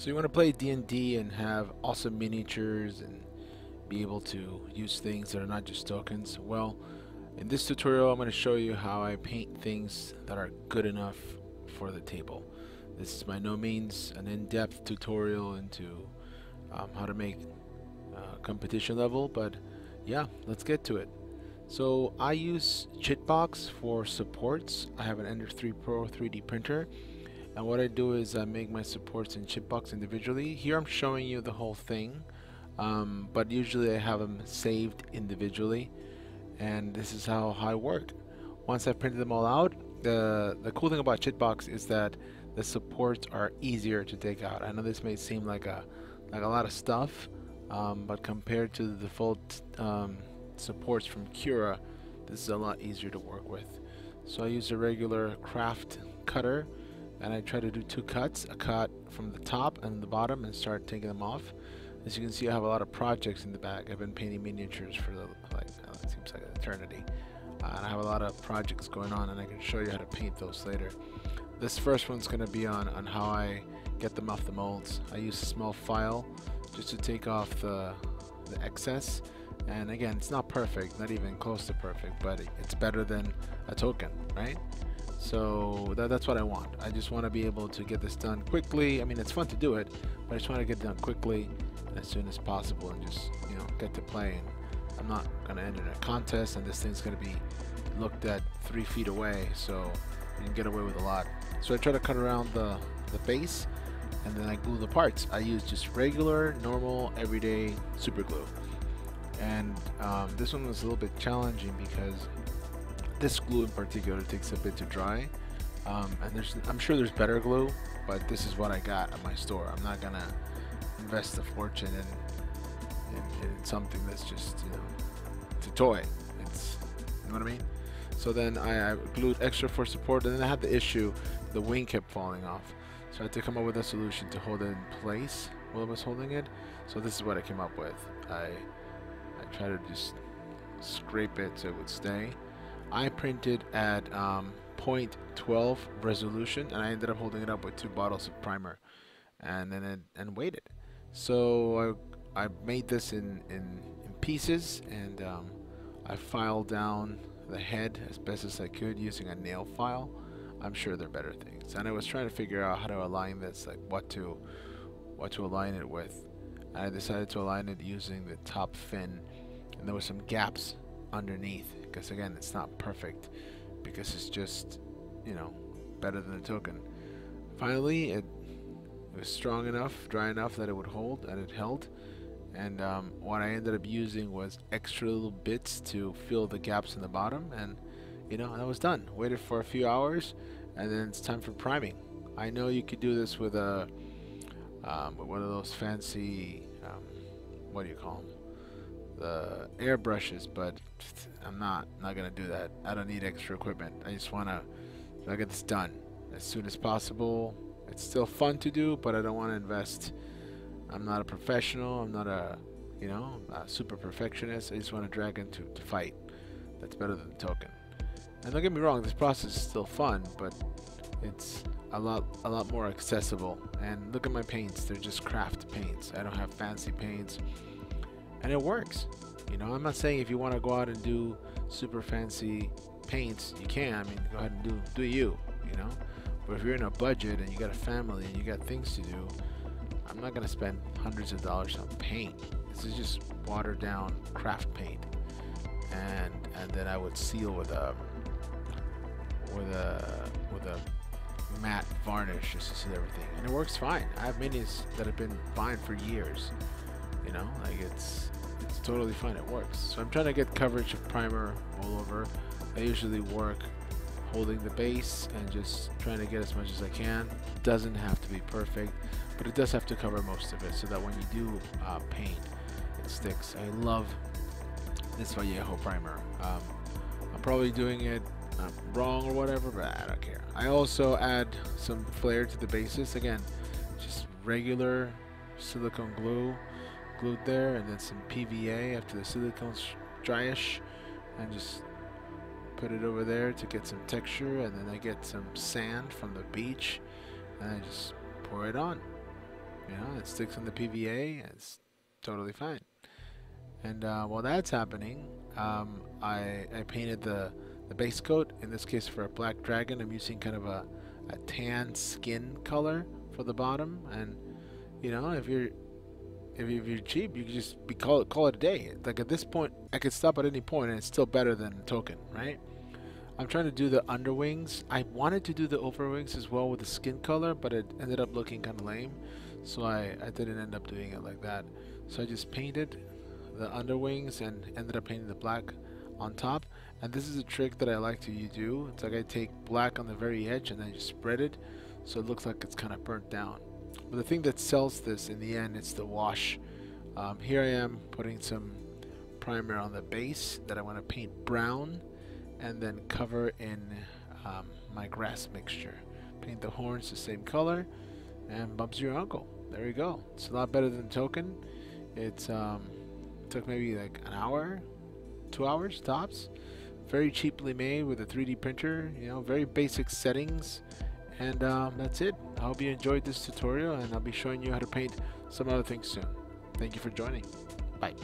So you want to play D&D and have awesome miniatures and be able to use things that are not just tokens. Well, in this tutorial I'm going to show you how I paint things that are good enough for the table. This is by no means an in-depth tutorial into how to make competition level, but yeah, let's get to it. So I use Chitbox for supports. I have an Ender 3 Pro 3D printer, and what I do is I make my supports in Chipbox individually. Here I'm showing you the whole thing, but usually I have them saved individually, and this is how I work. Once I've printed them all out, the cool thing about Chitbox is that the supports are easier to take out. I know this may seem like a lot of stuff, but compared to the default supports from Cura, this is a lot easier to work with. So I use a regular craft cutter, and I try to do two cuts, a cut from the top and the bottom, and start taking them off. As you can see, I have a lot of projects in the back. I've been painting miniatures for it seems like an eternity, and I have a lot of projects going on, and I can show you how to paint those later. This first one's going to be on how I get them off the molds. I use a small file just to take off the excess, and again, it's not perfect, not even close to perfect, but it's better than a token, right? So that's what I want. I just want to be able to get this done quickly. I mean, it's fun to do it, but I just want to get it done quickly and as soon as possible, and just, you know, get to play. And I'm not going to enter a contest, and this thing's going to be looked at 3 feet away, so you can get away with a lot. So I try to cut around the base, and then I glue the parts. I use just regular, normal, everyday super glue. And this one was a little bit challenging because this glue in particular takes a bit to dry, and I'm sure there's better glue, but this is what I got at my store. I'm not gonna invest a fortune in something that's just, you know, it's a toy. It's, you know what I mean? So then I glued extra for support, and then I had the issue, the wing kept falling off. So I had to come up with a solution to hold it in place while I was holding it. So this is what I came up with. I tried to just scrape it so it would stay. I printed at 0.12 resolution, and I ended up holding it up with 2 bottles of primer, and then and waited. So I made this in pieces, and I filed down the head as best as I could using a nail file. I'm sure there are better things, and I was trying to figure out how to align this, like what to align it with. I decided to align it using the top fin, and there were some gaps underneath, because again, it's not perfect, because it's just, you know, better than a token. Finally, it was strong enough, dry enough that it would hold, and it held. And what I ended up using was extra little bits to fill the gaps in the bottom, and you know, that was done. Waited for a few hours, and then it's time for priming. I know you could do this with a one of those fancy what do you call them, the airbrushes, but I'm not gonna do that. I don't need extra equipment. I just wanna get this done as soon as possible. It's still fun to do, but I don't want to invest. I'm not a professional. I'm not a, you know, a super perfectionist. I just want to drag into to fight. That's better than the token. And don't get me wrong, this process is still fun, but it's a lot more accessible. And look at my paints; they're just craft paints. I don't have fancy paints, and it works. You know, I'm not saying if you want to go out and do super fancy paints, you can. I mean, go ahead and do you. You know, but if you're in a budget and you got a family and you got things to do, I'm not gonna spend hundreds of dollars on paint. This is just watered down craft paint, and then I would seal with a matte varnish just to seal everything, and it works fine. I have minis that have been fine for years. You know, like it's totally fine. It works. So I'm trying to get coverage of primer all over. I usually work holding the base and just trying to get as much as I can. It doesn't have to be perfect, but it does have to cover most of it so that when you do paint, it sticks. I love this Vallejo primer. I'm probably doing it wrong or whatever, but I don't care. I also add some flair to the bases. Again, just regular silicone glue glued there, and then some PVA after the silicone's dryish, and just put it over there to get some texture. And then I get some sand from the beach, and I just pour it on. You know, it sticks on the PVA. It's totally fine. And while that's happening, I painted the base coat. In this case, for a black dragon, I'm using kind of a tan skin color for the bottom. And you know, if you're cheap, you can just call it a day. Like at this point, I could stop at any point, and it's still better than token, right? I'm trying to do the underwings. I wanted to do the overwings as well with the skin color, but it ended up looking kind of lame, so I didn't end up doing it like that. So I just painted the underwings and ended up painting the black on top. And this is a trick that I like to do. It's like I take black on the very edge and then just spread it so it looks like it's kind of burnt down. But the thing that sells this in the end is the wash. Here I am putting some primer on the base that I want to paint brown and then cover in my grass mixture. Paint the horns the same color and bumps your uncle. There you go. It's a lot better than token. It's took maybe like an hour, 2 hours tops. Very cheaply made with a 3D printer. You know, very basic settings. And that's it. I hope you enjoyed this tutorial, and I'll be showing you how to paint some other things soon. Thank you for joining. Bye.